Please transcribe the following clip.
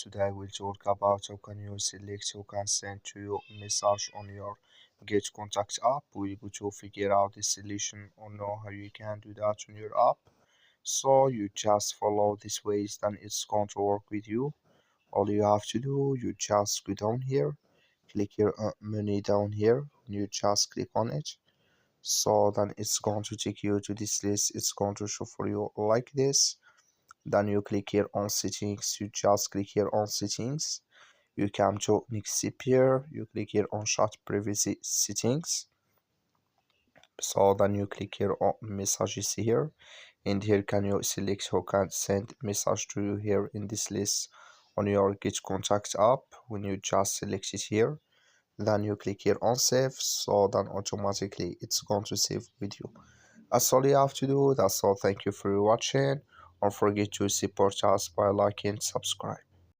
Today we'll talk about how can you select who can send to you message on your Getcontact app. We're going to figure out the solution or know how you can do that on your app. So you just follow these ways, then it's going to work with you. All you have to do, you just go down here, click your menu down here, you just click on it. So then it's going to take you to this list. It's going to show for you like this. Then you click here on settings, you just click here on settings, you come to next step here, you click here on chat privacy settings. So then you click here on messages here, and here can you select who can send message to you here in this list on your Getcontact app. When you just select it here, then you click here on save, so then automatically it's going to save with you. That's all you have to do. That's all. Thank you for watching. Don't forget to support us by liking and subscribe.